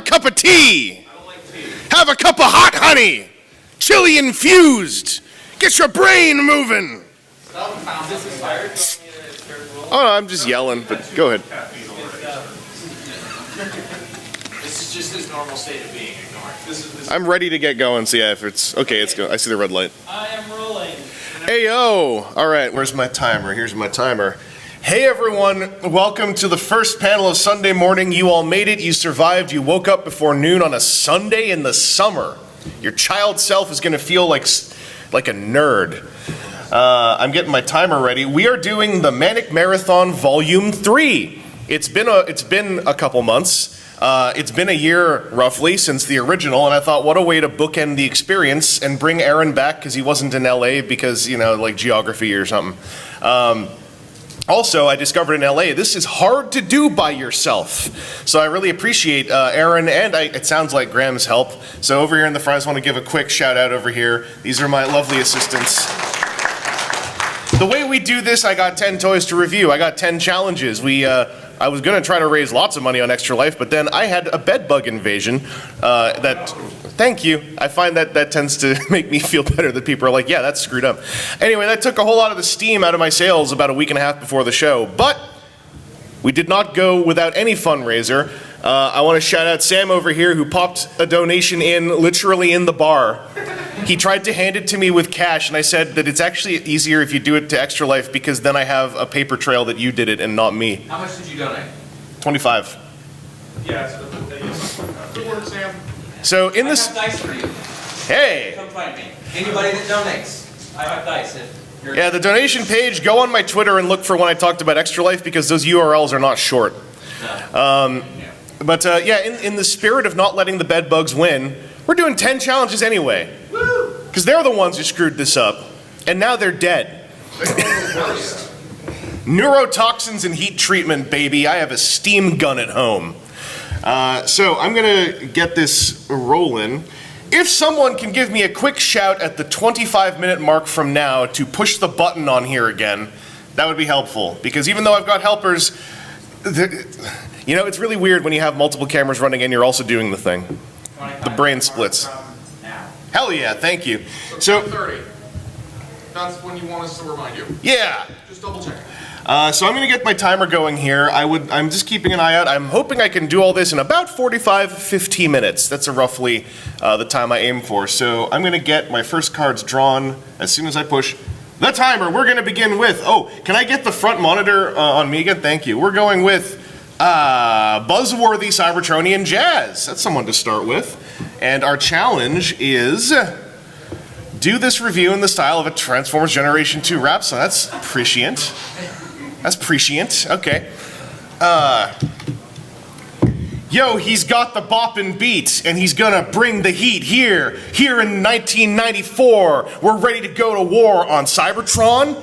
cup of tea. I don't like tea. Have a cup of hot honey. Chili infused. Get your brain moving. This is fired. Oh, no, I'm just yelling, but go ahead. This is just his normal state of being. Ignore it. I'm ready to get going. So yeah, if it's okay, it's go. I see the red light. I am rolling. Hey yo! All right, where's my timer? Here's my timer. Hey everyone, welcome to the first panel of Sunday morning. You all made it. You survived. You woke up before noon on a Sunday in the summer. Your child self is going to feel like a nerd. I'm getting my timer ready. We are doing the Manic Marathon Volume 3. It's been a couple months. It's been a year, roughly, since the original, and I thought, what a way to bookend the experience and bring Aaron back, because he wasn't in LA because, like geography or something. Also, I discovered in LA, this is hard to do by yourself. So I really appreciate Aaron and it sounds like Graham's help. So over here in the front, I just want to give a quick shout out over here. These are my lovely assistants. The way we do this, I got 10 toys to review. I got 10 challenges. I was going to try to raise lots of money on Extra Life, but then I had a bed bug invasion thank you. I find that tends to make me feel better that people are like, yeah, that's screwed up. Anyway, that took a whole lot of the steam out of my sales about a week and a half before the show, but we did not go without any fundraiser. I want to shout out Sam over here who popped a donation in literally in the bar. He tried to hand it to me with cash, and I said that it's actually easier if you do it to Extra Life because then I have a paper trail that you did it and not me. How much did you donate? 25. Yeah, good work, Sam. So in this... I have dice for you. Hey! Come find me. Anybody that donates, I have dice. Yeah, the donation page, go on my Twitter and look for when I talked about Extra Life because those URLs are not short. But in the spirit of not letting the bed bugs win, we're doing 10 challenges anyway. Because they're the ones who screwed this up. And now they're dead. Neurotoxins and heat treatment, baby. I have a steam gun at home. So I'm going to get this rolling. If someone can give me a quick shout at the 25-minute mark from now to push the button on here again, that would be helpful. Because even though I've got helpers, it's really weird when you have multiple cameras running and you're also doing the thing. The brain splits. Hell yeah, thank you. So 30. That's when you want us to remind you. Yeah. Just double check. So I'm going to get my timer going here. I'm just keeping an eye out. I'm hoping I can do all this in about 15 minutes. That's roughly the time I aim for. So I'm going to get my first cards drawn as soon as I push the timer. We're going to begin with, can I get the front monitor on me again? Thank you. We're going with buzzworthy Cybertronian Jazz. That's someone to start with. And our challenge is do this review in the style of a Transformers Generation 2 rap song. That's prescient. That's prescient. Okay. Yo, he's got the boppin' beat, and he's gonna bring the heat here in 1994. We're ready to go to war on Cybertron.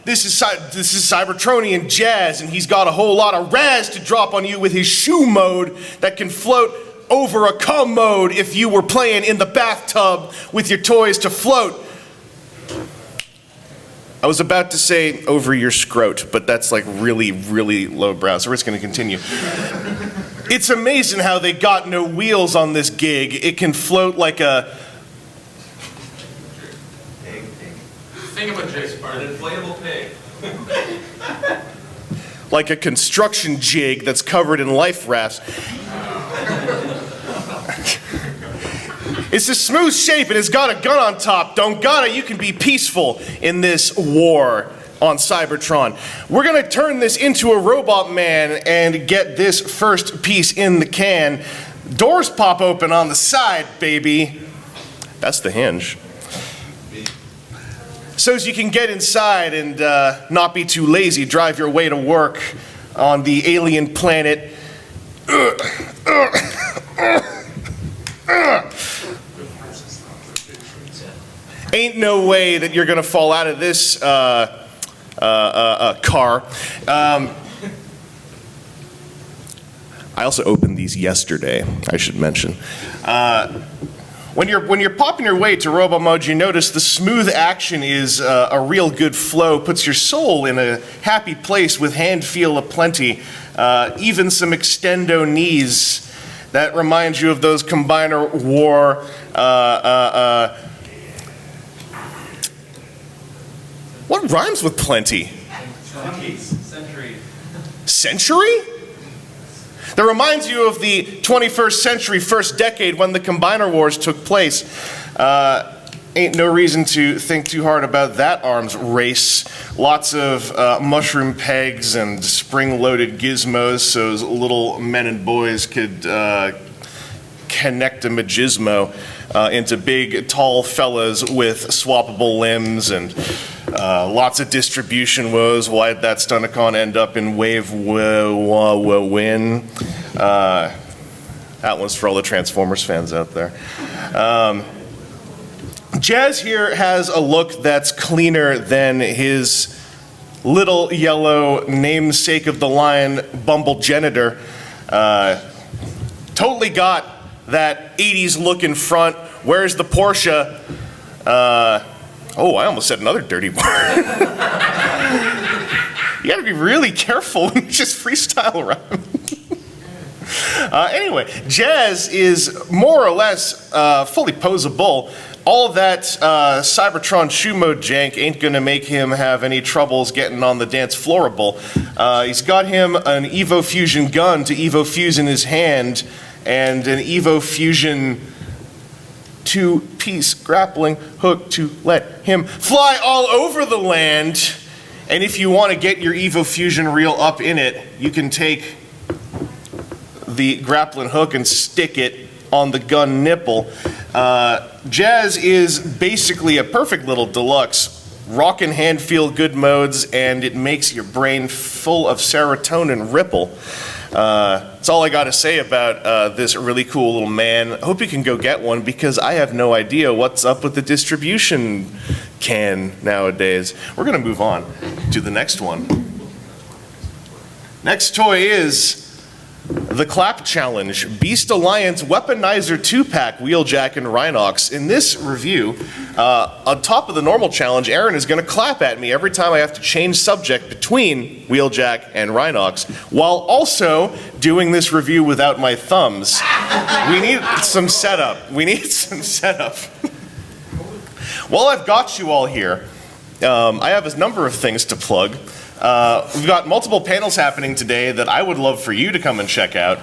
This is Cybertronian Jazz, and he's got a whole lot of razz to drop on you with his shoe mode that can float over a cum mode if you were playing in the bathtub with your toys to float. I was about to say over your scrot, but that's like really, really lowbrow, so we're just gonna continue. It's amazing how they got no wheels on this gig. It can float like a... Thingamajig. An inflatable pig. like a construction jig that's covered in life rafts. It's a smooth shape and it's got a gun on top. Don't got it, you can be peaceful in this war on Cybertron. We're gonna turn this into a robot man and get this first piece in the can. Doors pop open on the side, baby. That's the hinge. So as you can get inside and not be too lazy, drive your way to work on the alien planet. Ain't no way that you're gonna fall out of this car. I also opened these yesterday, I should mention. When you're popping your way to Robo Mode, you notice the smooth action is a real good flow, puts your soul in a happy place with hand feel aplenty, even some extendo knees. that reminds you of those Combiner War, what rhymes with plenty? Century. Century? That reminds you of the 21st century, first decade when the Combiner Wars took place. Ain't no reason to think too hard about that arms race. Lots of mushroom pegs and spring-loaded gizmos so little men and boys could connect a machismo into big, tall fellas with swappable limbs and lots of distribution woes. Why'd that Stunticon end up in Wave Win? That one's for all the Transformers fans out there. Jazz here has a look that's cleaner than his little yellow namesake of the line, Bumble Genitor. Totally got that 80s look in front. Where's the Porsche? Oh, I almost said another dirty word. You gotta be really careful when you just freestyle around. Anyway, Jazz is more or less fully posable. All of that Cybertron shoe mode jank ain't gonna make him have any troubles getting on the dance floorable. He's got him an Evo Fusion gun to Evo Fuse in his hand and an Evo Fusion two-piece grappling hook to let him fly all over the land. And if you want to get your Evo Fusion reel up in it, you can take the grappling hook and stick it on the gun nipple. Jazz is basically a perfect little deluxe. Rockin' hand feel good modes, and it makes your brain full of serotonin ripple. That's all I got to say about this really cool little man. I hope you can go get one because I have no idea what's up with the distribution can nowadays. We're going to move on to the next one. Next toy is the Clap Challenge, Beast Alliance Weaponizer 2-pack, Wheeljack and Rhinox. In this review, on top of the normal challenge, Aaron is going to clap at me every time I have to change subject between Wheeljack and Rhinox, while also doing this review without my thumbs. We need some setup. While I've got you all here, I have a number of things to plug. We've got multiple panels happening today that I would love for you to come and check out.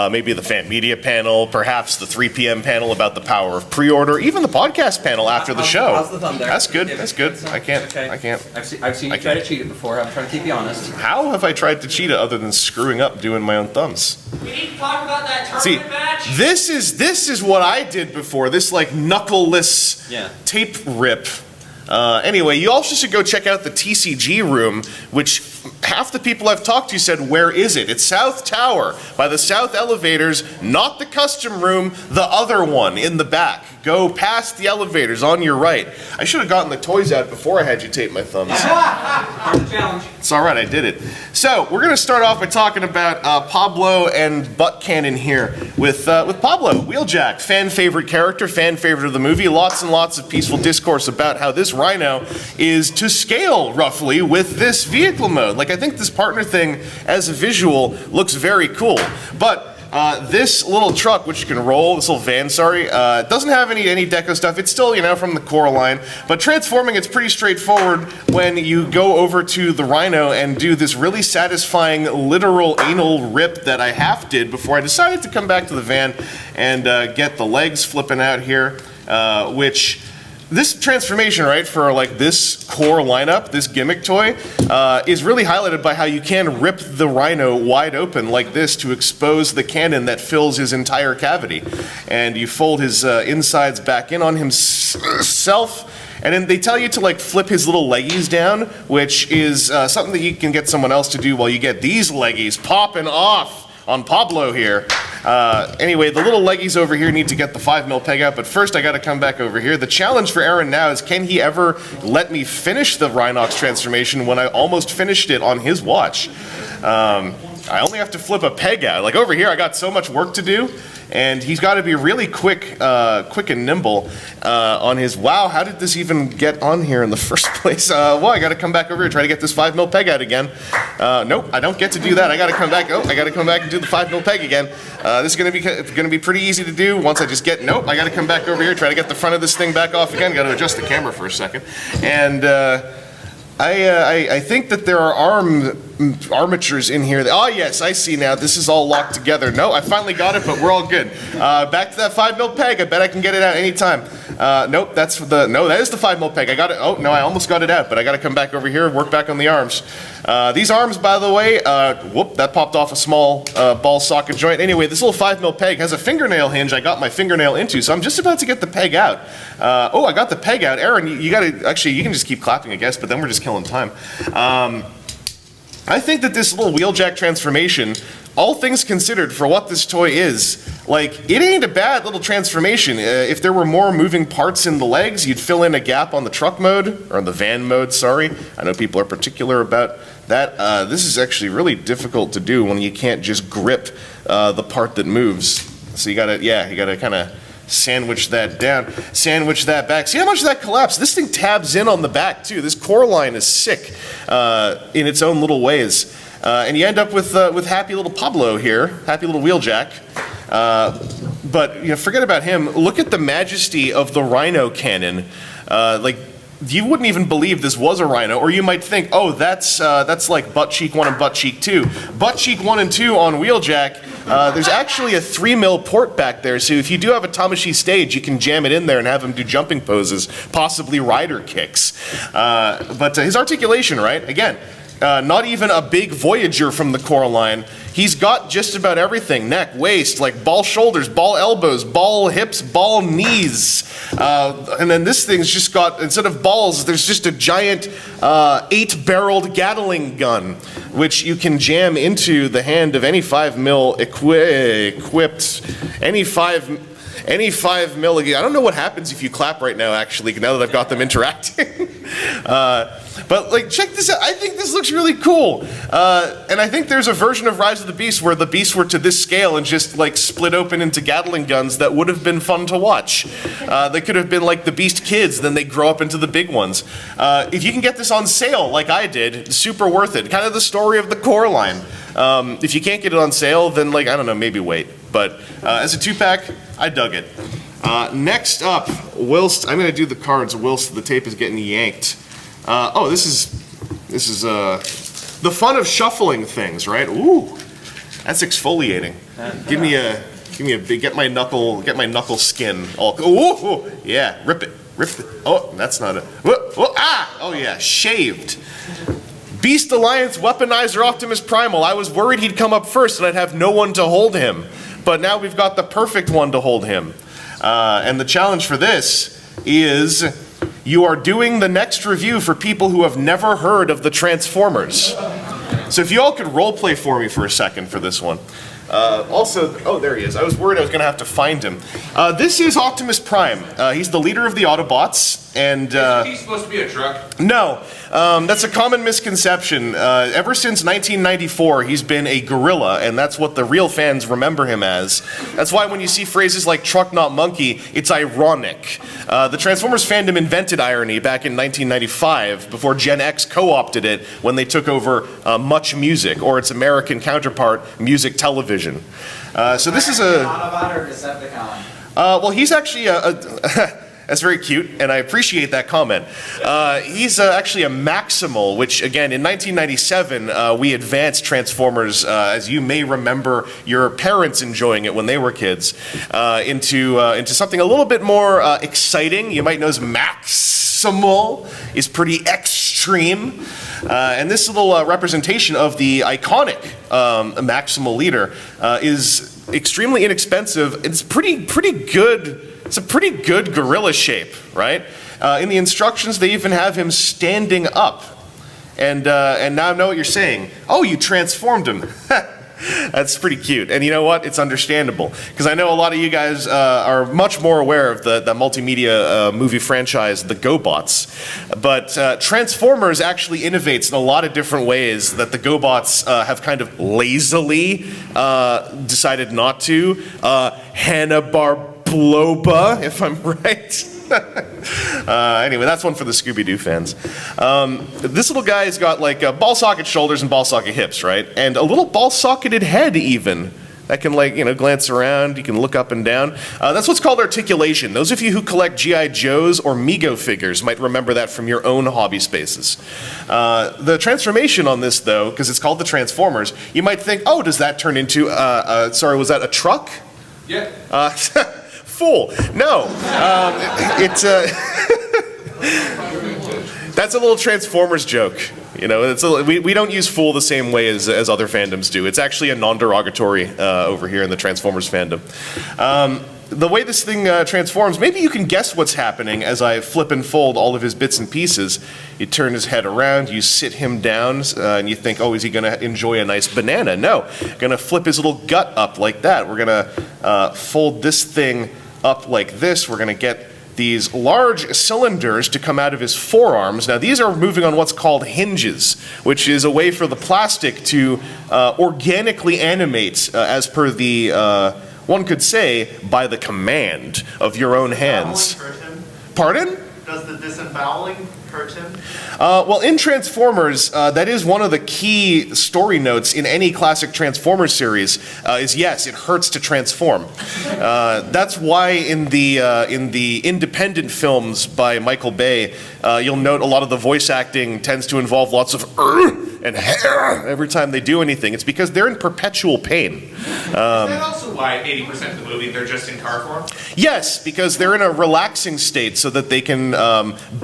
Maybe the fan media panel, perhaps the 3 p.m. panel about the power of pre-order, even the podcast panel after the show. How's the thumb there? That's good. That's good. I can't. I've seen you try to cheat it before. I'm trying to keep you honest. How have I tried to cheat it other than screwing up doing my own thumbs? We need to talk about that See, tournament match. this is what I did before. This like knuckleless tape rip. Anyway, you also should go check out the TCG room, which half the people I've talked to said, where is it? It's South Tower, by the South Elevators, not the custom room, the other one in the back. Go past the elevators on your right. I should have gotten the toys out before I had you tape my thumbs. Part of the challenge. It's all right, I did it. So, we're going to start off by talking about Pablo and Butt Cannon here with Pablo, Wheeljack, fan favorite character, fan favorite of the movie. Lots and lots of peaceful discourse about how this Rhino is to scale, roughly, with this vehicle mode. Like, I think this partner thing, as a visual, looks very cool. But this little truck, which can roll, this little van, doesn't have any deco stuff. It's still, from the core line. But transforming, it's pretty straightforward when you go over to the Rhino and do this really satisfying literal anal rip that I half did before I decided to come back to the van and get the legs flipping out here, which... This transformation, right, for like this core lineup, this gimmick toy, is really highlighted by how you can rip the Rhino wide open like this to expose the cannon that fills his entire cavity. And you fold his insides back in on himself, and then they tell you to like flip his little leggies down, which is something that you can get someone else to do while you get these leggies popping off on Pablo here. Anyway, the little leggies over here need to get the 5mm peg out, but first I gotta come back over here. The challenge for Aaron now is, can he ever let me finish the Rhinox transformation when I almost finished it on his watch? I only have to flip a peg out. Like over here, I got so much work to do, and he's got to be really quick and nimble on his. Wow, how did this even get on here in the first place? Well, I got to come back over here, try to get this 5mm peg out again. Nope, I don't get to do that. I got to come back. Oh, I got to come back and do the 5mm peg again. This is gonna be pretty easy to do once I just get. Nope, I got to come back over here, try to get the front of this thing back off again. Got to adjust the camera for a second, and. I think that there are armatures in here. Oh yes, I see now. This is all locked together. No, I finally got it, but we're all good. Back to that 5mm peg. I bet I can get it out anytime. Nope, that is the 5mm peg. I got it. Oh no, I almost got it out, but I got to come back over here and work back on the arms. These arms, by the way, whoop, that popped off a small ball socket joint. Anyway, this little 5mm peg has a fingernail hinge I got my fingernail into, so I'm just about to get the peg out. Oh, I got the peg out. Aaron, you gotta, actually, you can just keep clapping, I guess, but then we're just killing time. I think that this little Wheeljack transformation, all things considered for what this toy is, like, it ain't a bad little transformation. If there were more moving parts in the legs, you'd fill in a gap on the truck mode, or on the van mode, sorry. I know people are particular about that. This is actually really difficult to do when you can't just grip the part that moves. So you gotta kind of sandwich that down, sandwich that back. See how much that collapsed? This thing tabs in on the back too. This core line is sick in its own little ways. And you end up with happy little Pablo here, happy little Wheeljack. But you know, forget about him. Look at the majesty of the Rhino cannon. Like, you wouldn't even believe this was a Rhino, or you might think, oh, that's like Butt Cheek 1 and Butt Cheek 2. Butt Cheek 1 and 2 on Wheeljack, there's actually a 3mm port back there, so if you do have a Tamashii stage, you can jam it in there and have him do jumping poses, possibly rider kicks. But his articulation, right? Again, not even a big Voyager from the core line. He's got just about everything. Neck, waist, like ball shoulders, ball elbows, ball hips, ball knees. And then this thing's just got, instead of balls, there's just a giant 8-barreled Gatling gun, which you can jam into the hand of any 5mm equipped, any 5mm. I don't know what happens if you clap right now, actually, now that I've got them interacting. But like, check this out. I think this looks really cool. And I think there's a version of Rise of the Beast where the beasts were to this scale and just like split open into Gatling guns that would have been fun to watch. They could have been like the Beast kids, then they grow up into the big ones. If you can get this on sale like I did, super worth it. Kind of the story of the core line. If you can't get it on sale, then like, I don't know, maybe wait. But as a 2-pack, I dug it. Next up, whilst I'm going to do the cards whilst the tape is getting yanked. Oh, this is the fun of shuffling things, right? Ooh, that's exfoliating. Give me a big, get my knuckle skin all. Ooh, yeah, rip it. Oh, that's not a. Oh yeah, shaved. Beast Alliance Weaponizer Optimus Primal. I was worried he'd come up first and I'd have no one to hold him, but now we've got the perfect one to hold him. And the challenge for this is, you are doing the next review for people who have never heard of the Transformers. So if you all could role play for me for a second for this one. Also, oh, there he is. I was worried I was going to have to find him. This is Optimus Prime. He's the leader of the Autobots, and Isn't he supposed to be a truck? no, that's a common misconception. Ever since 1994, he's been a gorilla, and that's what the real fans remember him as. That's why when you see phrases like truck not monkey, it's ironic. The Transformers fandom invented irony back in 1995, before Gen X co-opted it when they took over Much Music, or its American counterpart, Music Television. So this is a... Autobot or Decepticon? Well, he's actually that's very cute, and I appreciate that comment. He's actually a Maximal, which, again, in 1997, we advanced Transformers, as you may remember your parents enjoying it when they were kids, into something a little bit more exciting. You might know as Maximal is pretty extreme. And this little representation of the iconic Maximal leader is extremely inexpensive. It's pretty good. It's a pretty good gorilla shape, right? In the instructions, they even have him standing up. And now I know what you're saying. Oh, you transformed him. That's pretty cute. And you know what? It's understandable. Because I know a lot of you guys are much more aware of the multimedia movie franchise, the GoBots. But Transformers actually innovates in a lot of different ways that the GoBots have kind of lazily decided not to. Hanna-Barbera, if I'm right. Anyway, that's one for the Scooby-Doo fans. This little guy's got like ball socket shoulders and ball socket hips, right? And a little ball socketed head even. That can glance around, you can look up and down. That's what's called articulation. Those of you who collect G.I. Joes or Mego figures might remember that from your own hobby spaces. The transformation on this though, because it's called the Transformers, you might think, oh, does that turn into, sorry, was that a truck? Yeah. Fool. No. That's a little Transformers joke. You know, we don't use fool the same way as other fandoms do. It's actually a non-derogatory over here in the Transformers fandom. The way this thing transforms, maybe you can guess what's happening as I flip and fold all of his bits and pieces. You turn his head around, you sit him down, and you think, oh, is he going to enjoy a nice banana? No. Going to flip his little gut up like that. We're going to fold this thing up like this. We're going to get these large cylinders to come out of his forearms. Now these are moving on what's called hinges, which is a way for the plastic to organically animate as per the, one could say, by the command of your own hands. Pardon? Does the disemboweling hurt him? Well, in Transformers, that is one of the key story notes in any classic Transformers series, is yes, it hurts to transform. That's why in the independent films by Michael Bay, you'll note a lot of the voice acting tends to involve lots of and every time they do anything. It's because they're in perpetual pain. Is that also why 80% of the movie they're just in car form? Yes, because they're in a relaxing state so that they can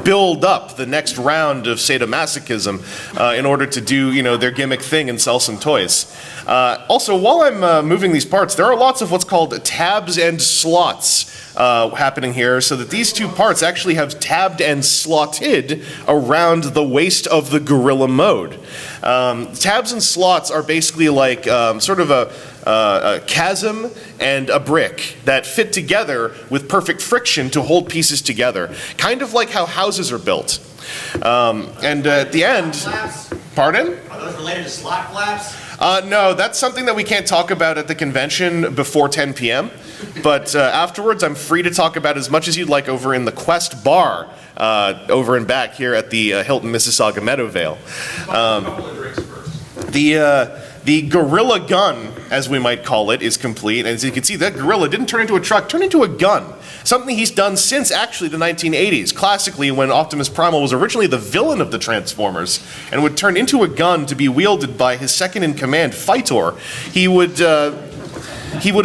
build up the next round of sadomasochism in order to do, their gimmick thing and sell some toys. Also, while I'm moving these parts, there are lots of what's called tabs and slots happening here, so that these two parts actually have tabbed and slotted around the waist of the gorilla mode. Tabs and slots are basically like sort of a chasm and a brick that fit together with perfect friction to hold pieces together. Kind of like how houses are built. And at the end... Pardon? Are those related to slot flaps? No, that's something that we can't talk about at the convention before 10 p.m. But afterwards, I'm free to talk about as much as you'd like over in the Quest Bar, over and back here at the Hilton Mississauga Meadowvale. The gorilla gun, as we might call it, is complete. And as you can see, that gorilla didn't turn into a truck, turned into a gun. Something he's done since actually the 1980s. Classically, when Optimus Primal was originally the villain of the Transformers and would turn into a gun to be wielded by his second-in-command, Phytor, he would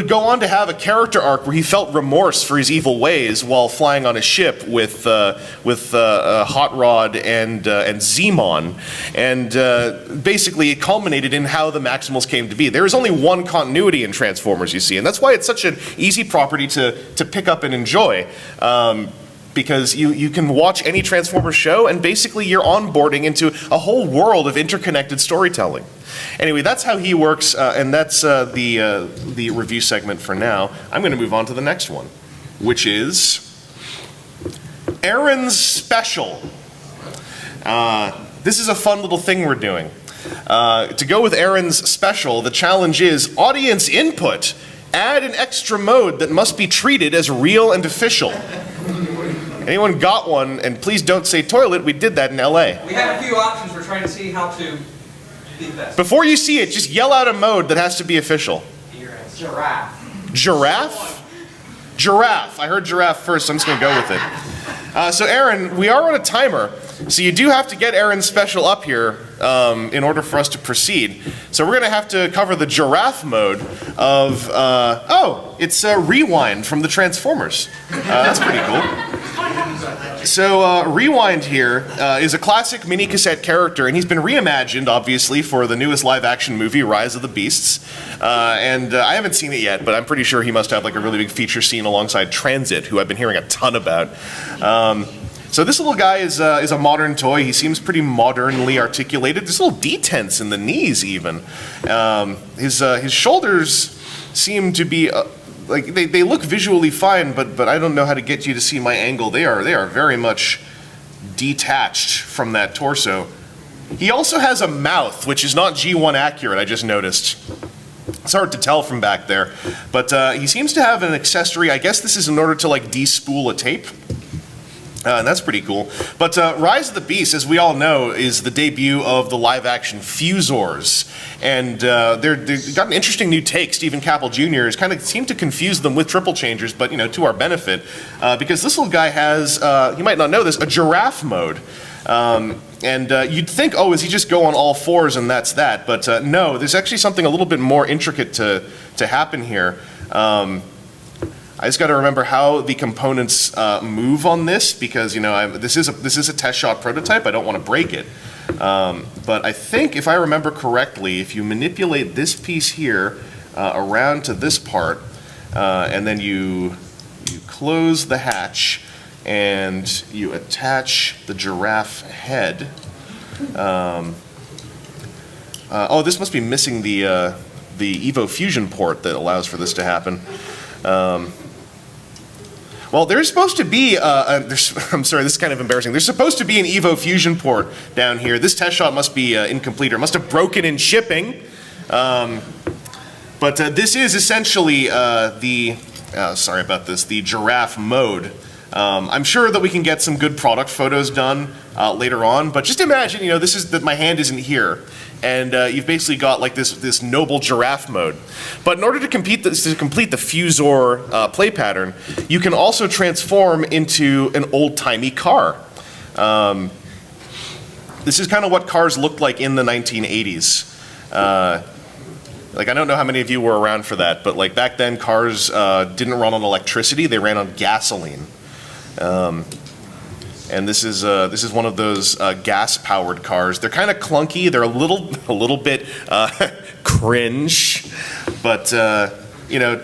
go on to have a character arc where he felt remorse for his evil ways while flying on a ship with Hot Rod and Zemon, and basically it culminated in how the Maximals came to be. There is only one continuity in Transformers, you see, and that's why it's such an easy property to pick up and enjoy. Because you can watch any Transformers show and basically you're onboarding into a whole world of interconnected storytelling. Anyway, that's how he works, and that's the review segment for now. I'm going to move on to the next one, which is Aaron's Special. This is a fun little thing we're doing. To go with Aaron's Special, the challenge is audience input. Add an extra mode that must be treated as real and official. Anyone got one? And please don't say toilet. We did that in LA. We have a few options. We're trying to see how to be best. Before you see it, just yell out a mode that has to be official. Giraffe. Giraffe? Giraffe. I heard giraffe first, so I'm just going to go with it. So Aaron, we are on a timer, so you do have to get Aaron's Special up here in order for us to proceed. So we're going to have to cover the giraffe mode of, it's Rewind from the Transformers. That's pretty cool. So Rewind here is a classic mini cassette character, and he's been reimagined, obviously, for the newest live-action movie, Rise of the Beasts. And I haven't seen it yet, but I'm pretty sure he must have like a really big feature scene alongside Transit, who I've been hearing a ton about. So this little guy is a modern toy. He seems pretty modernly articulated. There's little detents in the knees even. His shoulders seem to be like they look visually fine, but I don't know how to get you to see my angle. They are very much detached from that torso. He also has a mouth, which is not G1 accurate, I just noticed. It's hard to tell from back there. But he seems to have an accessory. I guess this is in order to like despool a tape. And that's pretty cool. But Rise of the Beast, as we all know, is the debut of the live-action Fusors. And they've got an interesting new take. Stephen Cappell Jr. has kind of seemed to confuse them with triple changers, but to our benefit. Because this little guy has, you might not know this, a giraffe mode. And you'd think, oh, is he just go on all fours and that's that? But no, there's actually something a little bit more intricate to happen here. I just got to remember how the components move on this because this is a test shot prototype. I don't want to break it, but I think if I remember correctly, if you manipulate this piece here around to this part, and then you close the hatch and you attach the giraffe head. Oh, this must be missing the Evo Fusion port that allows for this to happen. Well, there's supposed to be, I'm sorry, this is kind of embarrassing. There's supposed to be an Evo Fusion port down here. This test shot must be incomplete or must have broken in shipping. But this is essentially sorry about this, the giraffe mode. I'm sure that we can get some good product photos done later on, but just imagine, this is that my hand isn't here. And you've basically got like this noble giraffe mode. But in order to complete the Fusor play pattern, you can also transform into an old-timey car. This is kind of what cars looked like in the 1980s. Like I don't know how many of you were around for that, but like back then cars didn't run on electricity; they ran on gasoline. And this is one of those gas-powered cars. They're kind of clunky. They're a little bit cringe, but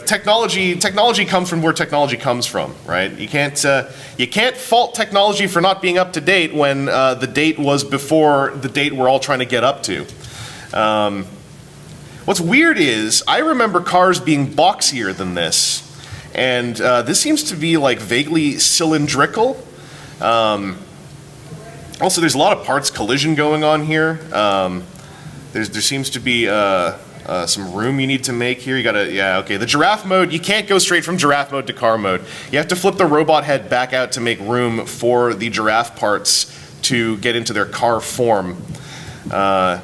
technology comes from where technology comes from, right? You can't fault technology for not being up to date when the date was before the date we're all trying to get up to. What's weird is I remember cars being boxier than this, and this seems to be like vaguely cylindrical. Also, there's a lot of parts collision going on here. There seems to be some room you need to make here. You gotta, okay. The giraffe mode, you can't go straight from giraffe mode to car mode. You have to flip the robot head back out to make room for the giraffe parts to get into their car form. Oh,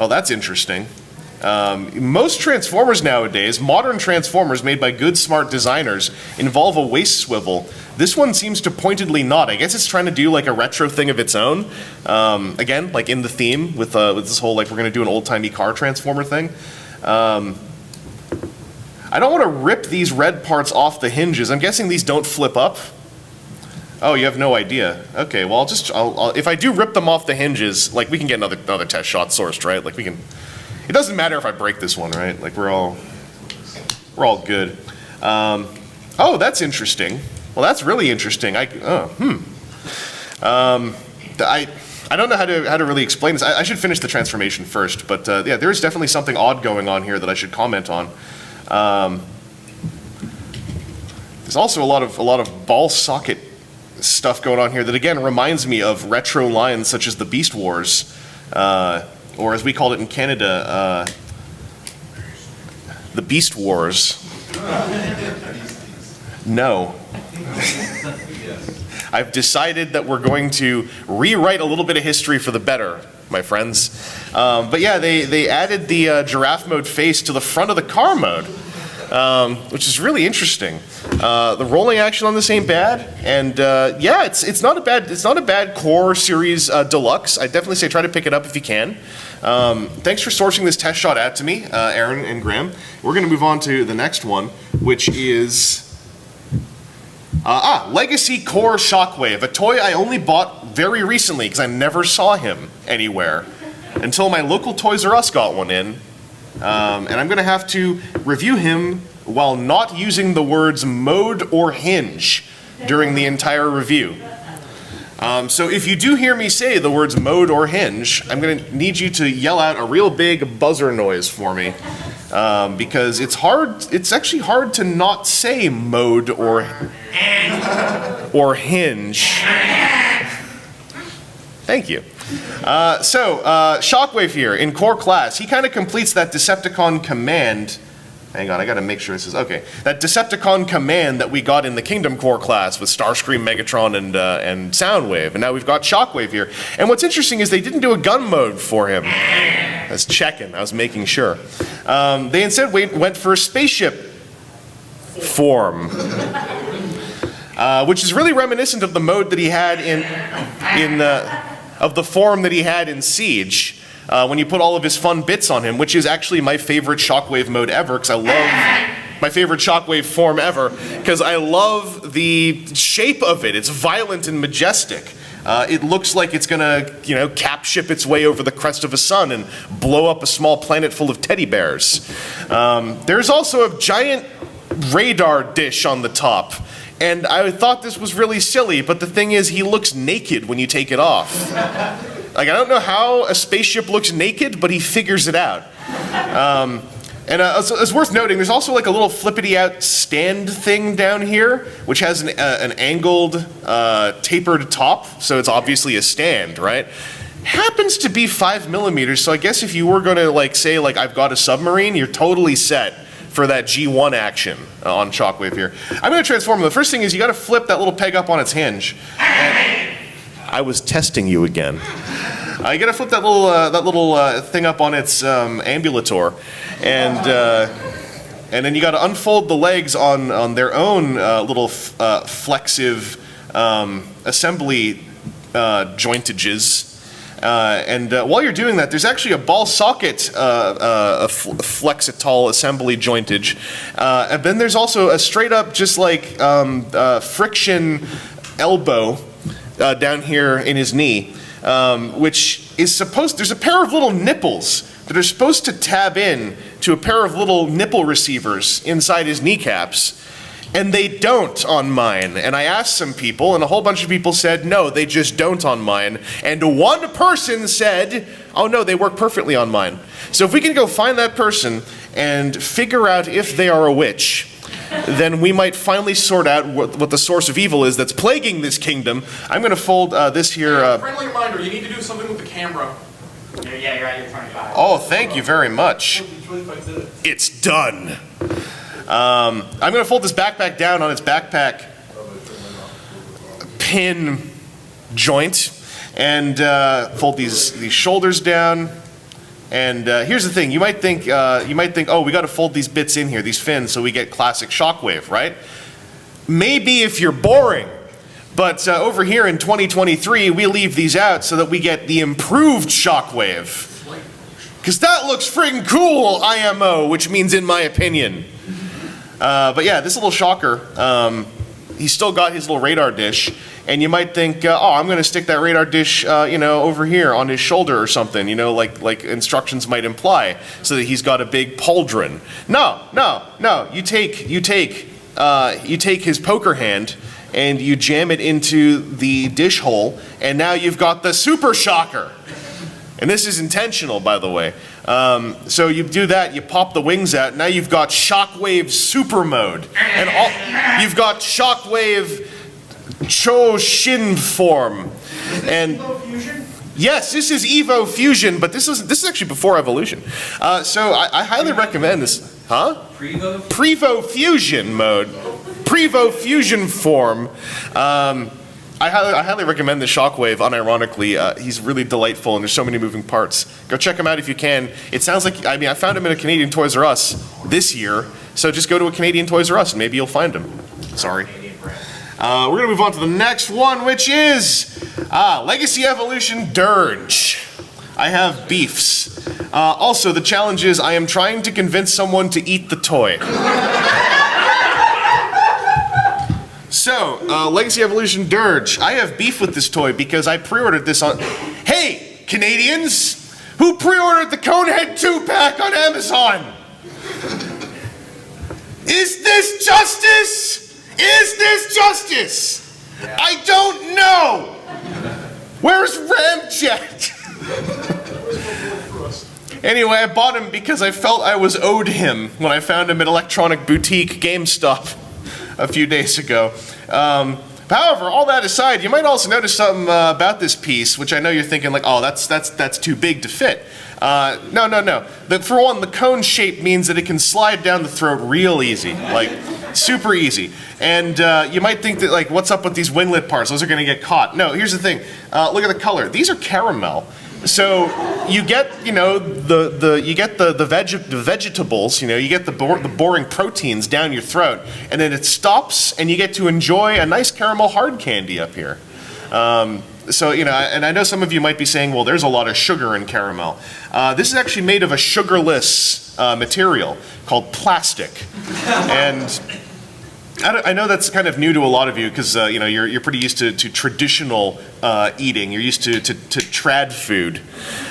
that's interesting. Most Transformers nowadays, modern Transformers made by good, smart designers, involve a waist swivel. This one seems to pointedly not. I guess it's trying to do like a retro thing of its own. Again, like in the theme with this whole like we're going to do an old-timey car Transformer thing. I don't want to rip these red parts off the hinges. I'm guessing these don't flip up. Oh, you have no idea. Okay, well, I'll if I do rip them off the hinges, like we can get another test shot sourced, right? Like we can. It doesn't matter if I break this one, right? Like we're all good. Oh, that's interesting. Well, that's really interesting. I don't know how to really explain this. I should finish the transformation first, but yeah, there is definitely something odd going on here that I should comment on. There's also a lot of ball socket stuff going on here that again reminds me of retro lines such as the Beast Wars, or as we called it in Canada, the Beast Wars. No. I've decided that we're going to rewrite a little bit of history for the better, my friends. But yeah, they added the giraffe mode face to the front of the car mode, which is really interesting. The rolling action on this ain't bad, and yeah, it's not a bad core series deluxe. I definitely say try to pick it up if you can. Thanks for sourcing this test shot out to me, Aaron and Graham. We're going to move on to the next one, which is Legacy Core Shockwave, a toy I only bought very recently because I never saw him anywhere until my local Toys R Us got one in. And I'm going to have to review him while not using the words mode or hinge. during the entire review. So if you do hear me say the words mode or hinge, I'm going to need you to yell out a real big buzzer noise for me. Because it's actually hard to not say mode or hinge. Thank you. Shockwave here in core class, he kind of completes that Decepticon command. Hang on, I gotta make sure this is okay. That Decepticon command that we got in the Kingdom Core class with Starscream, Megatron, and Soundwave, and now we've got Shockwave here. And what's interesting is they didn't do a gun mode for him. I was checking, I was making sure. They instead went for a spaceship form, which is really reminiscent of the mode that he had of the form that he had in Siege. When you put all of his fun bits on him, which is actually my favorite Shockwave mode ever, because I love my favorite Shockwave form ever, because I love the shape of it. It's violent and majestic. It looks like it's gonna, cap ship its way over the crest of a sun and blow up a small planet full of teddy bears. There's also a giant radar dish on the top. And I thought this was really silly, but the thing is, he looks naked when you take it off. Like, I don't know how a spaceship looks naked, but he figures it out. It's worth noting, there's also like a little flippity out stand thing down here, which has an angled, tapered top, so it's obviously a stand, right? Happens to be 5mm, so I guess if you were gonna say I've got a submarine, you're totally set for that G1 action on Shockwave here. I'm gonna transform him. The first thing is you gotta flip that little peg up on its hinge. And I was testing you again. You gotta flip that little thing up on its ambulator, and then you gotta unfold the legs on their own little flexive assembly jointages. While you're doing that, there's actually a ball socket flexitol assembly jointage, and then there's also a straight up just friction elbow down here in his knee, which is there's a pair of little nipples that are supposed to tab in to a pair of little nipple receivers inside his kneecaps. And they don't on mine. And I asked some people, and a whole bunch of people said, no, they just don't on mine. And one person said, oh no, they work perfectly on mine. So if we can go find that person and figure out if they are a witch, then we might finally sort out what the source of evil is that's plaguing this kingdom. I'm going to fold this here. Friendly reminder, you need to do something with the camera. Yeah, you're right, you're 25. Oh, thank you very much. It's done. I'm going to fold this backpack down on its backpack pin joint and fold these shoulders down. And here's the thing: you might think, oh, we got to fold these bits in here, these fins, so we get classic Shockwave, right? Maybe if you're boring, but over here in 2023, we leave these out so that we get the improved Shockwave, because that looks friggin' cool, IMO, which means in my opinion. But yeah, this little shocker, he's still got his little radar dish, and you might think, oh, I'm going to stick that radar dish, over here on his shoulder or something, like instructions might imply, so that he's got a big pauldron. No. You take his poker hand and you jam it into the dish hole, and now you've got the super shocker. And this is intentional, by the way. So you do that, you pop the wings out, now you've got Shockwave Super Mode. And you've got Shockwave Choshin form. And yes, this is Evo Fusion, but this is actually before Evolution. So I highly recommend this. Huh? Prevo Fusion mode. Prevo Fusion form. I highly recommend the Shockwave, unironically. He's really delightful, and there's so many moving parts. Go check him out if you can. It sounds like, I found him in a Canadian Toys R Us this year, so just go to a Canadian Toys R Us, and maybe you'll find him. Sorry. We're going to move on to the next one, which is Legacy Evolution Dirge. I have beefs. Also, the challenge is I am trying to convince someone to eat the toy. So, Legacy Evolution Dirge. I have beef with this toy because I pre-ordered this on... Hey, Canadians! Who pre-ordered the Conehead 2-pack on Amazon? Is this justice? Is this justice? I don't know. Where's Ramjet? Anyway, I bought him because I felt I was owed him when I found him at Electronic Boutique GameStop a few days ago. However, all that aside, you might also notice something about this piece, which I know you're thinking like, oh, that's too big to fit. No. For one, the cone shape means that it can slide down the throat real easy, like super easy. And you might think that like, what's up with these winglet parts? Those are going to get caught. No, here's the thing. Look at the color. These are caramel. So you get, you know, the vegetables, you know, you get the boring proteins down your throat, and then it stops, and you get to enjoy a nice caramel hard candy up here. So, you know, and I know some of you might be saying, well, there's a lot of sugar in caramel. This is actually made of a sugarless material called plastic, and I know that's kind of new to a lot of you because you know you're pretty used to traditional eating. You're used to trad food,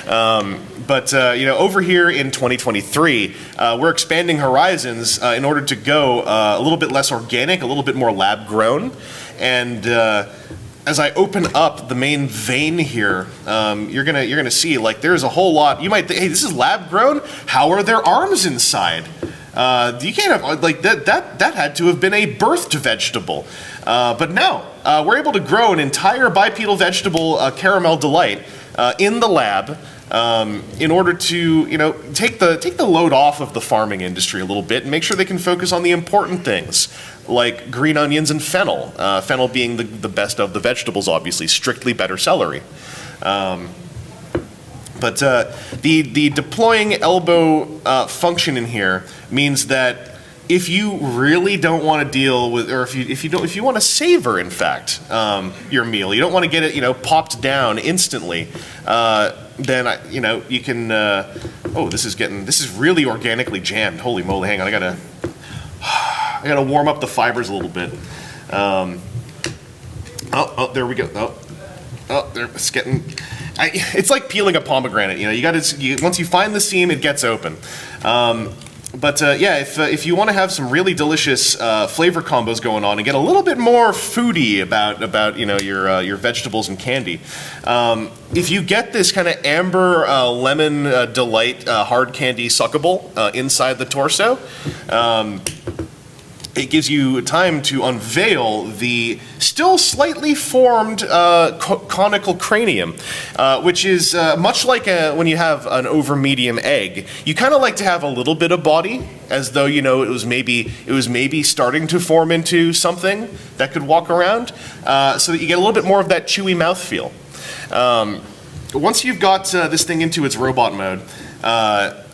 but you know, over here in 2023, we're expanding horizons in order to go a little bit less organic, a little bit more lab grown, and as I open up the main vein here, you're gonna see like there's a whole lot. You might think, hey, this is lab grown. How are there arms inside? You can't have, like, that had to have been a birthed vegetable. But no, we're able to grow an entire bipedal vegetable caramel delight in the lab in order to, you know, take the load off of the farming industry a little bit and make sure they can focus on the important things, like green onions and fennel. Fennel being the best of the vegetables, obviously, strictly better celery. But the deploying elbow function in here means that if you really don't want to deal with, or if you want to savor, in fact, your meal, you don't want to get it, you know, popped down instantly, then you know you can. Oh, this is really organically jammed. Holy moly! Hang on, I gotta warm up the fibers a little bit. Oh, there we go. Oh, there, it's getting. It's like peeling a pomegranate, you know. Once you find the seam, it gets open. But yeah, if you want to have some really delicious flavor combos going on and get a little bit more foodie about you know your vegetables and candy, if you get this kind of amber lemon delight hard candy suckable inside the torso. It gives you time to unveil the still slightly formed conical cranium, which is much like when you have an over-medium egg. You kind of like to have a little bit of body, as though you know it was maybe starting to form into something that could walk around, so that you get a little bit more of that chewy mouthfeel. Once you've got this thing into its robot mode,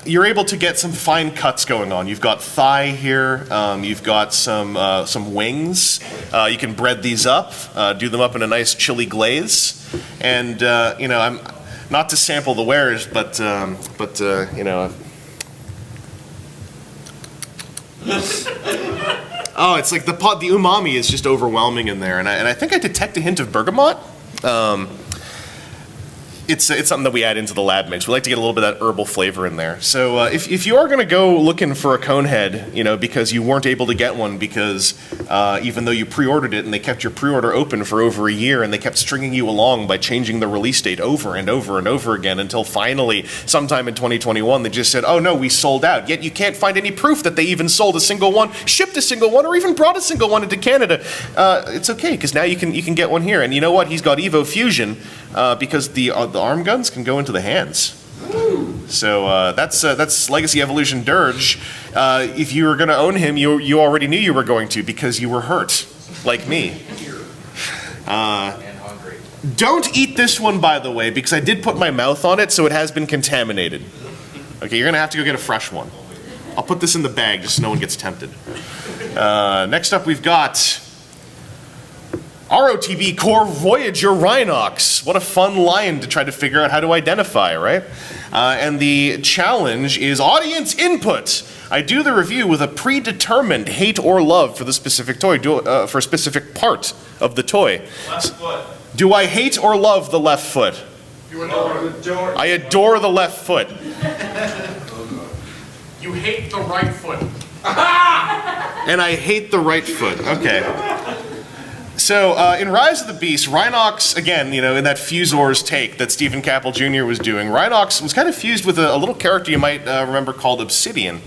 you're able to get some fine cuts going on. You've got thigh here. You've got some wings. You can bread these up, do them up in a nice chili glaze, and you know, I'm not to sample the wares, but you know. Oh, it's like the umami is just overwhelming in there, and I think I detect a hint of bergamot. It's something that we add into the lab mix. We like to get a little bit of that herbal flavor in there. So if you are going to go looking for a cone head, you know, because you weren't able to get one because even though you pre-ordered it and they kept your pre-order open for over a year and they kept stringing you along by changing the release date over and over and over again until finally sometime in 2021 they just said, oh no, we sold out. Yet you can't find any proof that they even sold a single one, shipped a single one, or even brought a single one into Canada. It's okay, because now you can get one here. And you know what? He's got Evo Fusion because the arm guns can go into the hands. So that's Legacy Evolution Dirge. If you were going to own him, you already knew you were going to because you were hurt, like me. Don't eat this one, by the way, because I did put my mouth on it, so it has been contaminated. Okay, you're going to have to go get a fresh one. I'll put this in the bag just so no one gets tempted. Next up, we've got ROTB Core Voyager Rhinox. What a fun line to try to figure out how to identify, right? And the challenge is audience input. I do the review with a predetermined hate or love for the specific toy, for a specific part of the toy. Left foot. Do I hate or love the left foot? You adore. I adore the left foot. You hate the right foot. And I hate the right foot. Okay. So in Rise of the Beast, Rhinox, again, you know, in that Fusor's take that Stephen Caple Jr. was doing, Rhinox was kind of fused with a little character you might remember called Obsidian.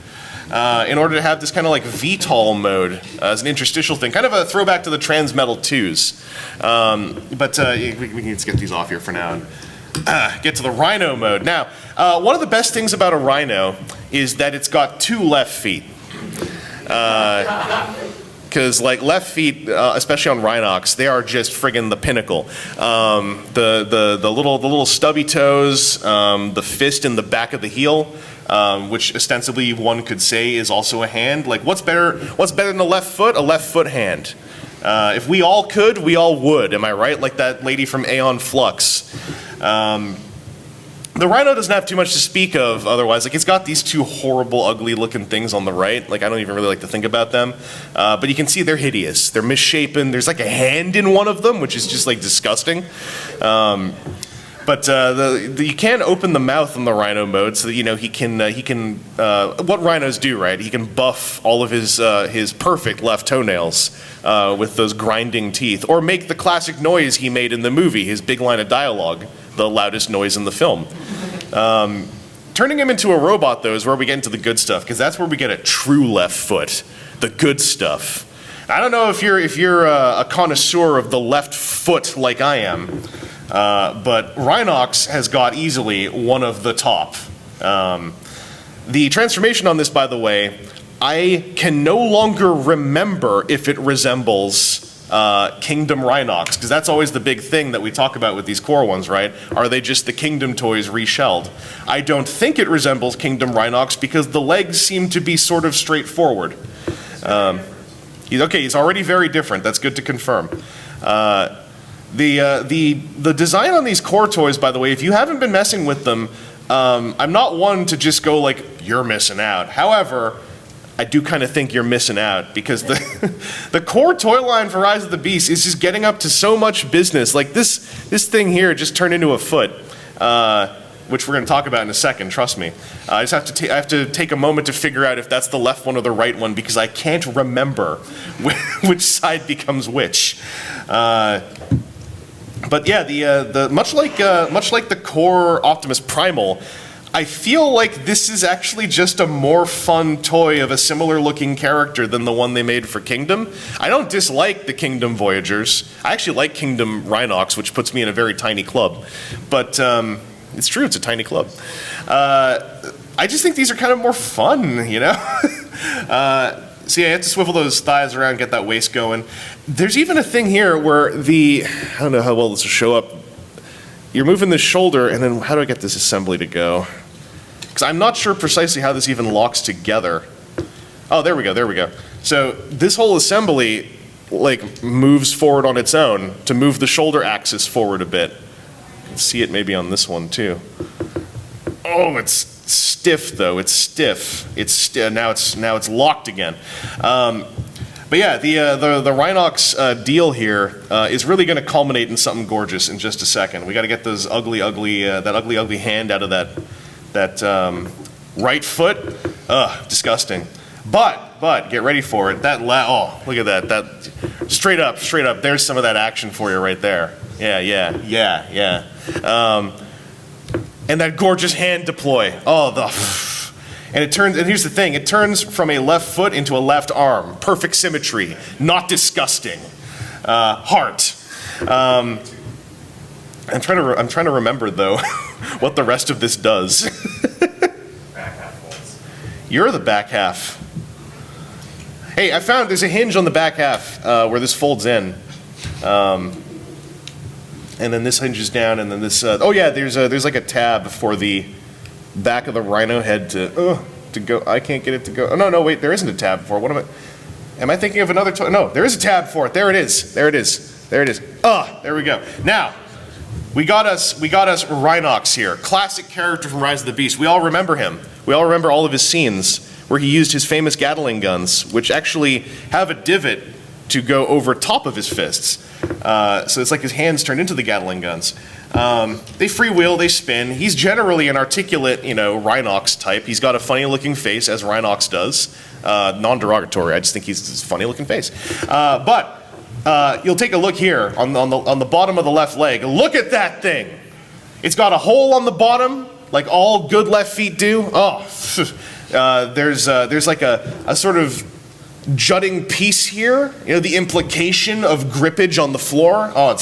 In order to have this kind of like VTOL mode as an interstitial thing, kind of a throwback to the Transmetal 2s. But we can just get these off here for now and get to the Rhino mode. Now, one of the best things about a Rhino is that it's got 2 left feet. Because like left feet, especially on Rhinox, they are just friggin' the pinnacle. The little stubby toes, the fist in the back of the heel, which ostensibly one could say is also a hand. Like what's better than a left foot? A left foot hand. If we all could, we all would. Am I right? Like that lady from Aeon Flux. The Rhino doesn't have too much to speak of otherwise. Like, it's got these 2 horrible, ugly-looking things on the right. Like, I don't even really like to think about them. But you can see they're hideous. They're misshapen. There's, like, a hand in one of them, which is just, like, disgusting. But you can open the mouth on the Rhino mode so that, you know, he can what Rhinos do, right? He can buff all of his perfect left toenails with those grinding teeth. Or make the classic noise he made in the movie, his big line of dialogue. The loudest noise in the film. Turning him into a robot, though, is where we get into the good stuff, because that's where we get a true left foot, the good stuff. I don't know if you're a connoisseur of the left foot like I am, but Rhinox has got easily one of the top. The transformation on this, by the way, I can no longer remember if it resembles Kingdom Rhinox, because that's always the big thing that we talk about with these core ones, right? Are they just the Kingdom toys reshelled? I don't think it resembles Kingdom Rhinox because the legs seem to be sort of straightforward. He's already very different. That's good to confirm. The design on these core toys, by the way, if you haven't been messing with them, I'm not one to just go like, you're missing out. However, I do kind of think you're missing out because the core toy line for Rise of the Beast is just getting up to so much business. Like this thing here just turned into a foot, which we're going to talk about in a second. Trust me. I have to take a moment to figure out if that's the left one or the right one because I can't remember which side becomes which. But yeah, the much like the core Optimus Primal. I feel like this is actually just a more fun toy of a similar looking character than the one they made for Kingdom. I don't dislike the Kingdom Voyagers. I actually like Kingdom Rhinox, which puts me in a very tiny club. But it's true, it's a tiny club. I just think these are kind of more fun, you know? So yeah, you have to swivel those thighs around, get that waist going. There's even a thing here where I don't know how well this will show up. You're moving the shoulder, and then how do I get this assembly to go? Because I'm not sure precisely how this even locks together. Oh, there we go. So this whole assembly, like, moves forward on its own to move the shoulder axis forward a bit. You can see it maybe on this one, too. Oh, it's stiff, though. It's stiff. Now it's locked again. But yeah, the Rhinox deal here is really going to culminate in something gorgeous in just a second. We got to get those ugly hand out of that right foot. Ugh, disgusting. But get ready for it. Oh, look at that. That straight up. There's some of that action for you right there. Yeah. And that gorgeous hand deploy. And here's the thing, it turns from a left foot into a left arm. Perfect symmetry, not disgusting. Heart. I'm trying to remember though what the rest of this does. Back half folds. You're the back half. Hey, I found there's a hinge on the back half where this folds in. And then this hinges down, and then this. Oh yeah, there's like a tab for the back of the Rhino head to go. I can't get it to go. Oh no, wait, there isn't a tab for it. What am I thinking of another toy? No, there is a tab for it. There it is. There we go. Now, we got us Rhinox here. Classic character from Rise of the Beast. We all remember him. We all remember all of his scenes where he used his famous Gatling guns, which actually have a divot to go over top of his fists. So it's like his hands turned into the Gatling guns. They freewheel, they spin. He's generally an articulate, Rhinox type. He's got a funny looking face, as Rhinox does. Non-derogatory. I just think he's a funny-looking face. But you'll take a look here on the bottom of the left leg. Look at that thing. It's got a hole on the bottom, like all good left feet do. Oh, there's like a sort of jutting piece here. You know, the implication of grippage on the floor. Oh,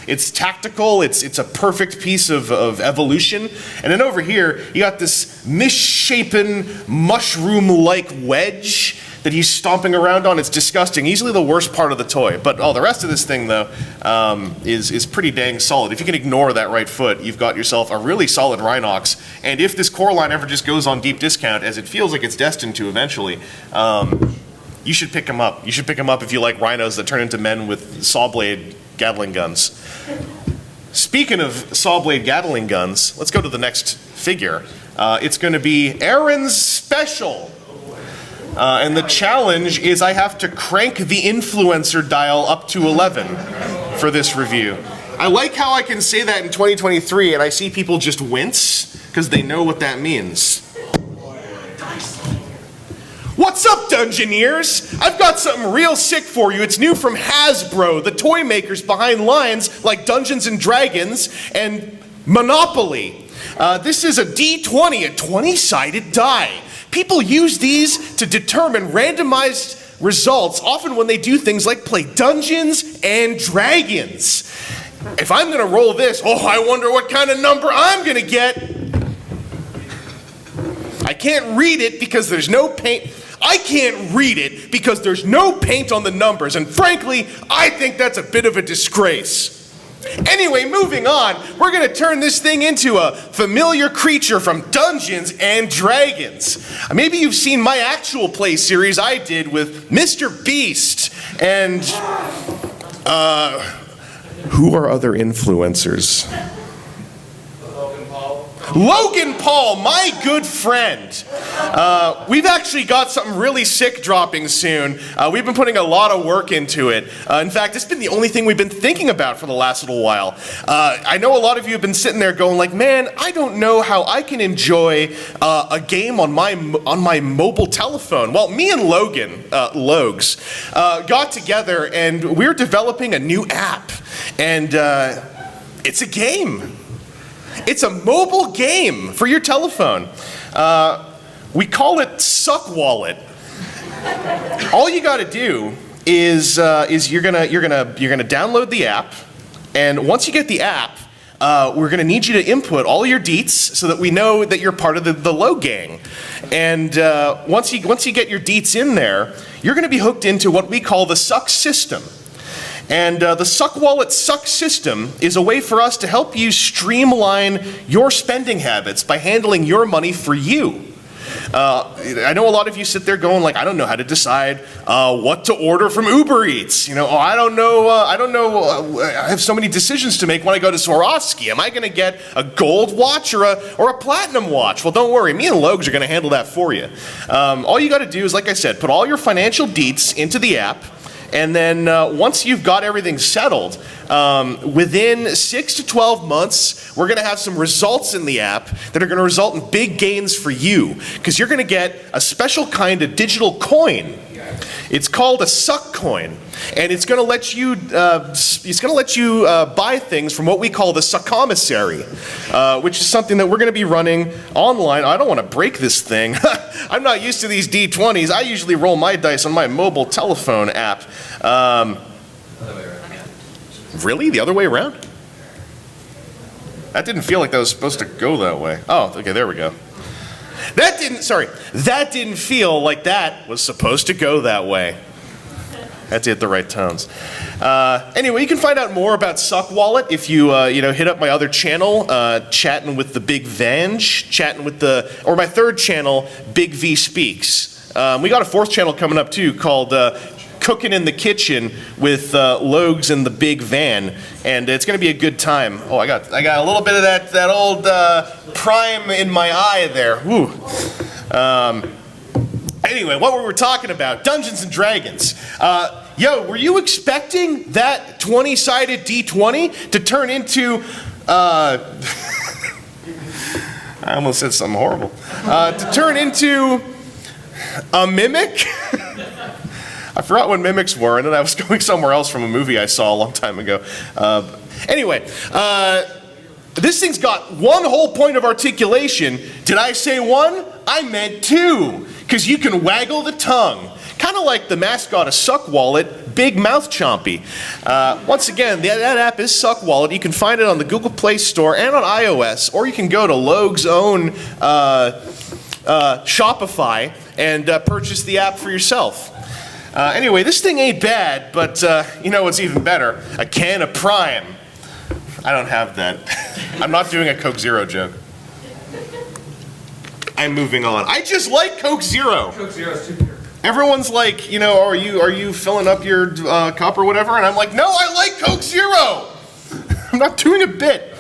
it's tactical. It's a perfect piece of evolution. And then over here, you got this misshapen mushroom-like wedge that he's stomping around on. It's disgusting. Easily the worst part of the toy. But the rest of this thing, though, is pretty dang solid. If you can ignore that right foot, you've got yourself a really solid Rhinox. And if this core line ever just goes on deep discount, as it feels like it's destined to eventually, you should pick him up. You should pick him up if you like rhinos that turn into men with saw blade Gatling guns. Speaking of saw blade Gatling guns, let's go to the next figure. It's going to be Aaron's Special. And the challenge is I have to crank the influencer dial up to 11 for this review. I like how I can say that in 2023 and I see people just wince because they know what that means. What's up, Dungeoneers? I've got something real sick for you. It's new from Hasbro, the toy makers behind lines like Dungeons & Dragons and Monopoly. This is a D20, a 20-sided die. People use these to determine randomized results, often when they do things like play Dungeons and Dragons. If I'm gonna roll this, I wonder what kind of number I'm gonna get. I can't read it because there's no paint. I can't read it because there's no paint on the numbers, and frankly, I think that's a bit of a disgrace. Anyway, moving on, we're gonna turn this thing into a familiar creature from Dungeons and Dragons. Maybe you've seen my actual play series I did with Mr. Beast and, who are other influencers? Logan Paul, my good friend. We've actually got something really sick dropping soon. We've been putting a lot of work into it. In fact, it's been the only thing we've been thinking about for the last little while. I know a lot of you have been sitting there going like, man, I don't know how I can enjoy a game on my mobile telephone. Well, me and Logan, Logs, got together and we're developing a new app. And it's a game. It's a mobile game for your telephone. We call it Suck Wallet. All you got to do is you're gonna download the app, and once you get the app, we're gonna need you to input all your deets so that we know that you're part of the Low Gang. And once you get your deets in there, you're gonna be hooked into what we call the Suck System. And the Suck Wallet Suck System is a way for us to help you streamline your spending habits by handling your money for you. I know a lot of you sit there going like, I don't know how to decide what to order from Uber Eats. You know, I don't know, I have so many decisions to make when I go to Swarovski. Am I going to get a gold watch or a platinum watch? Well, don't worry, me and Logs are going to handle that for you. All you got to do is, like I said, put all your financial deets into the app. And then once you've got everything settled, within 6 to 12 months, we're going to have some results in the app that are going to result in big gains for you. Because you're going to get a special kind of digital coin. It's called a Suck Coin. And it's going to let you buy things from what we call the Suck Commissary, which is something that we're going to be running online. I don't want to break this thing. I'm not used to these D20s. I usually roll my dice on my mobile telephone app. Really? The other way around? That didn't feel like that was supposed to go that way. Oh, okay, there we go. That didn't feel like that was supposed to go that way. Had to hit the right tones. Anyway, you can find out more about Suck Wallet if you hit up my other channel, Chatting with the Big Vange, or my third channel, Big V Speaks. We got a fourth channel coming up too called Cooking in the Kitchen with Logs and the Big Van, and it's going to be a good time. Oh, I got a little bit of that old Prime in my eye there. Woo. Anyway, what we were talking about, Dungeons and Dragons. Were you expecting that 20-sided D20 to turn into, I almost said something horrible, to turn into A mimic? I forgot what mimics were, and then I was going somewhere else from a movie I saw a long time ago. Anyway, this thing's got one whole point of articulation. Did I say one? I meant two, because you can waggle the tongue. Kind of like the mascot of Suck Wallet, Big Mouth Chompy. Once again, that app is Suck Wallet. You can find it on the Google Play Store and on iOS, or you can go to Logue's own Shopify and purchase the app for yourself. Anyway, this thing ain't bad, but you know what's even better? A can of Prime. I don't have that. I'm not doing a Coke Zero joke. I'm moving on. I just like Coke Zero. Coke Zero's too pure. Everyone's like, you know, are you filling up your cup or whatever? And I'm like, no, I like Coke Zero. I'm not doing a bit.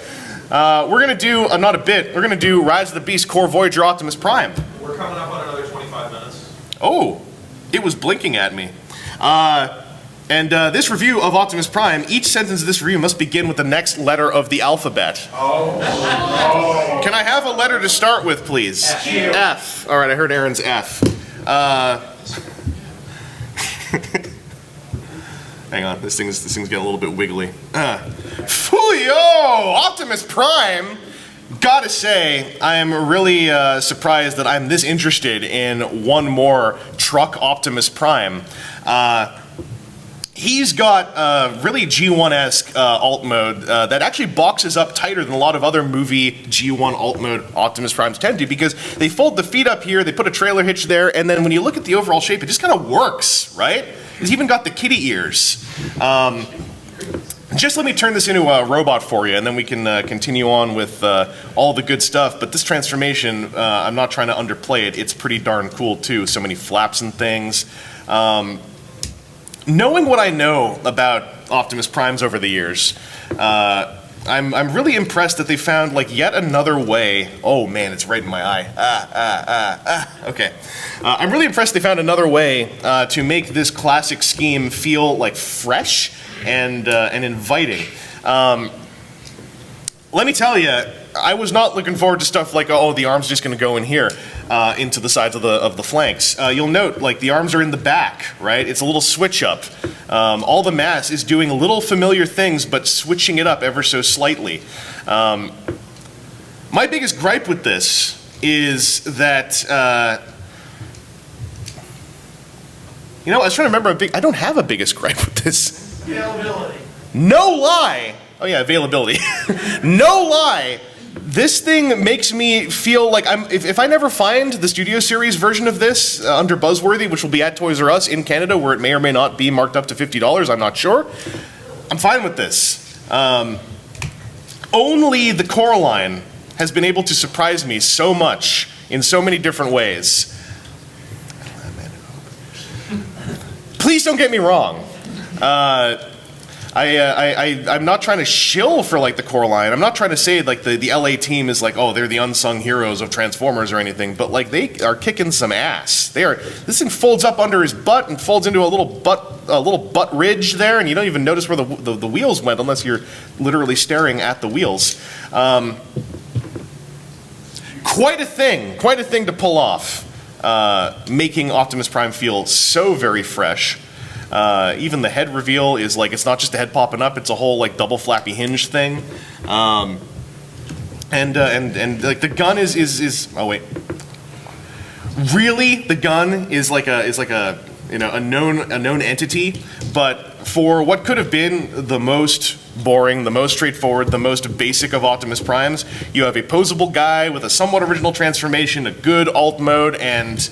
We're gonna do not a bit. We're gonna do Rise of the Beast Core Voyager Optimus Prime. We're coming up on another 25 minutes. Oh, it was blinking at me. And this review of Optimus Prime, each sentence of this review must begin with the next letter of the alphabet. Oh. Can I have a letter to start with, please? F. F. All right, I heard Aaron's F. Hang on, this thing's getting a little bit wiggly. Fooyo! Optimus Prime! Gotta say, I am really surprised that I'm this interested in one more truck Optimus Prime. He's got really G1-esque alt mode that actually boxes up tighter than a lot of other movie G1 alt mode Optimus Primes tend to, because they fold the feet up here, they put a trailer hitch there, and then when you look at the overall shape, it just kind of works, right? He's even got the kitty ears. Just let me turn this into a robot for you, and then we can continue on with all the good stuff. But this transformation, I'm not trying to underplay it. It's pretty darn cool, too. So many flaps and things. Knowing what I know about Optimus Primes over the years, I'm really impressed that they found like yet another way. Oh man, it's right in my eye. Okay. I'm really impressed they found another way to make this classic scheme feel like fresh and inviting. Let me tell you, I was not looking forward to stuff like, oh, the arm's just going to go in here into the sides of the flanks. You'll note, like, the arms are in the back, right? It's a little switch up. All the mass is doing little familiar things, but switching it up ever so slightly. My biggest gripe with this is that, you know, I was trying to remember I don't have a biggest gripe with this. Availability. No lie! Oh yeah, availability. No lie! This thing makes me feel like if I never find the Studio Series version of this under Buzzworthy, which will be at Toys R Us in Canada, where it may or may not be marked up to $50, I'm not sure, I'm fine with this. Only the Coraline has been able to surprise me so much in so many different ways. Please don't get me wrong. I'm not trying to shill for like the Coraline. I'm not trying to say like the LA team is like, oh, they're the unsung heroes of Transformers or anything, but like they are kicking some ass. This thing folds up under his butt and folds into a little butt ridge there, and you don't even notice where the wheels went unless you're literally staring at the wheels. Quite a thing to pull off, making Optimus Prime feel so very fresh. Even the head reveal is like, it's not just a head popping up, it's a whole like double flappy hinge thing. And like the gun is oh wait. Really, the gun is like a you know, a known entity, but for what could have been the most boring, the most straightforward, the most basic of Optimus Primes, you have a posable guy with a somewhat original transformation, a good alt mode, and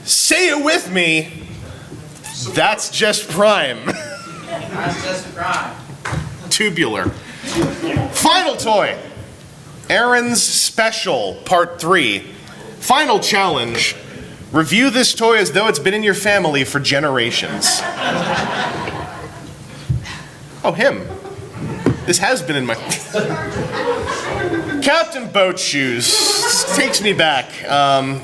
say it with me. That's just Prime. That's just Prime. Tubular. Final toy. Aaron's Special Part 3. Final challenge. Review this toy as though it's been in your family for generations. Oh, him. This has been in my... Captain Boat Shoes takes me back.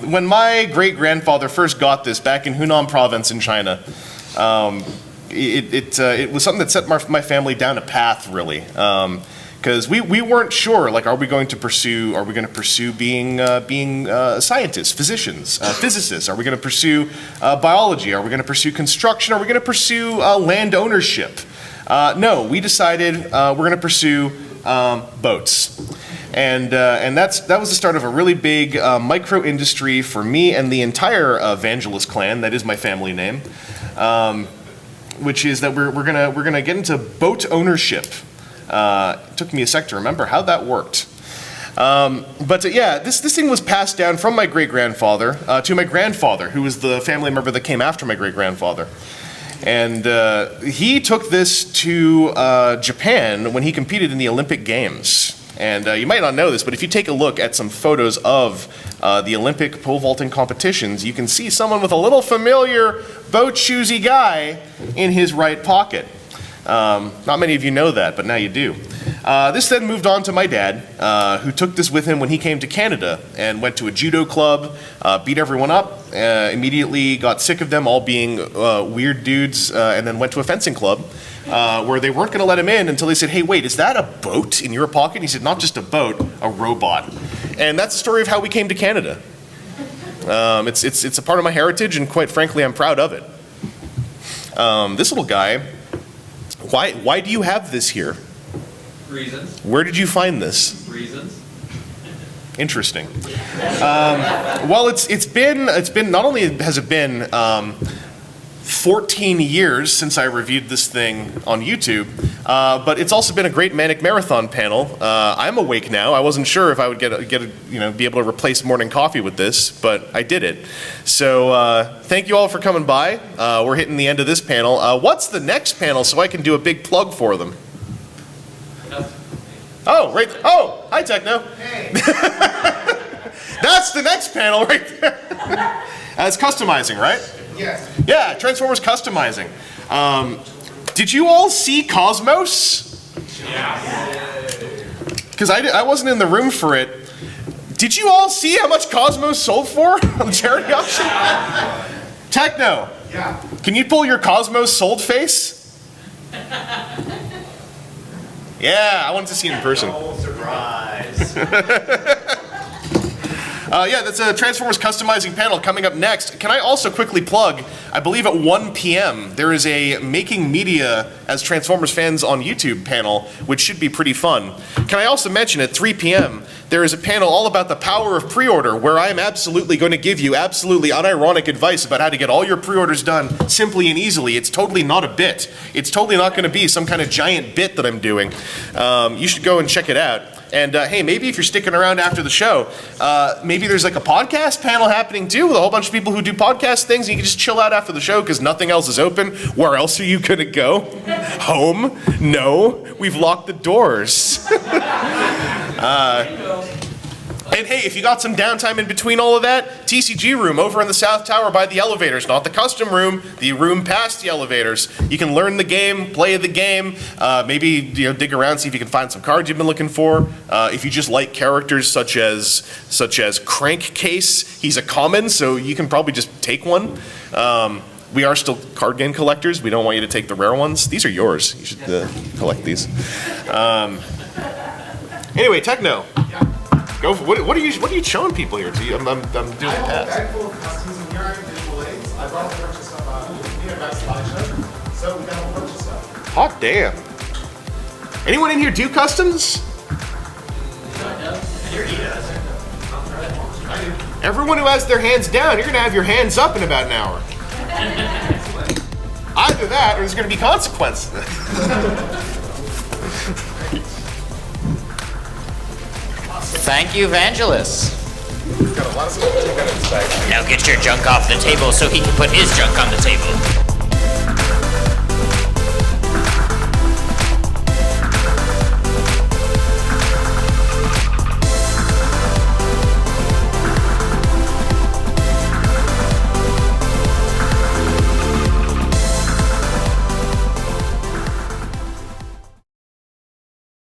When my great-grandfather first got this back in Hunan province in China, it was something that set my family down a path, really. because we weren't sure, like, are we going to pursue being scientists, physicians, physicists? Are we going to pursue biology? Are we going to pursue construction? Are we going to pursue land ownership? No, we decided we're going to pursue boats. And that was the start of a really big micro industry for me and the entire Vangelis clan. That is my family name, which is that we're gonna get into boat ownership. It took me a sec to remember how that worked. Yeah, this thing was passed down from my great-grandfather to my grandfather, who was the family member that came after my great-grandfather. And he took this to Japan when he competed in the Olympic Games. And you might not know this, but if you take a look at some photos of the Olympic pole vaulting competitions, you can see someone with a little familiar boat shoesy guy in his right pocket. Not many of you know that, but now you do. This then moved on to my dad, who took this with him when he came to Canada and went to a judo club, beat everyone up, immediately got sick of them all being weird dudes, and then went to a fencing club where they weren't going to let him in until they said, hey, wait, is that a boat in your pocket? He said, not just a boat, a robot. And that's the story of how we came to Canada. It's a part of my heritage, and quite frankly, I'm proud of it. This little guy, why do you have this here? Reasons. Where did you find this? Reasons. Interesting. Well, it's been not only has it been 14 years since I reviewed this thing on YouTube, but it's also been a great Manic Marathon panel. I'm awake now. I wasn't sure if I would be able to replace morning coffee with this, but I did it. So thank you all for coming by. We're hitting the end of this panel. What's the next panel so I can do a big plug for them? Oh, right. Oh, hi, Techno. Hey. That's the next panel right there. It's customizing, right? Yes. Yeah, Transformers customizing. Did you all see Cosmos? Yeah. Because I wasn't in the room for it. Did you all see how much Cosmos sold for on the charity auction? Techno. Yeah. Can you pull your Cosmos sold face? Yeah, I wanted to see it in person. Oh, surprise. Yeah, that's a Transformers customizing panel coming up next. Can I also quickly plug, I believe at 1 p.m. there is a Making Media as Transformers Fans on YouTube panel, which should be pretty fun. Can I also mention at 3 p.m. there is a panel all about the power of pre-order, where I am absolutely going to give you absolutely unironic advice about how to get all your pre-orders done simply and easily. It's totally not a bit. It's totally not going to be some kind of giant bit that I'm doing. You should go and check it out. And hey, maybe if you're sticking around after the show, maybe there's like a podcast panel happening too with a whole bunch of people who do podcast things, and you can just chill out after the show because nothing else is open. Where else are you gonna go? Home? No, we've locked the doors. And hey, if you got some downtime in between all of that, TCG room over in the South Tower by the elevators, not the custom room, the room past the elevators. You can learn the game, play the game, maybe dig around, see if you can find some cards you've been looking for. If you just like characters such as Crankcase, he's a common, so you can probably just take one. We are still card game collectors. We don't want you to take the rare ones. These are yours. You should collect these. Anyway, Techno. Go for, what are you showing people here? I'm doing the I have a pass. bag full of customs and here I am visual aids. I brought a bunch of stuff we have a slideshow. So we got a whole bunch of stuff. Hot damn. Anyone in here do customs? Everyone who has their hands down, you're gonna have your hands up in about an hour. Either that or there's gonna be consequences. Thank you, Vangelis. Now get your junk off the table so he can put his junk on the table.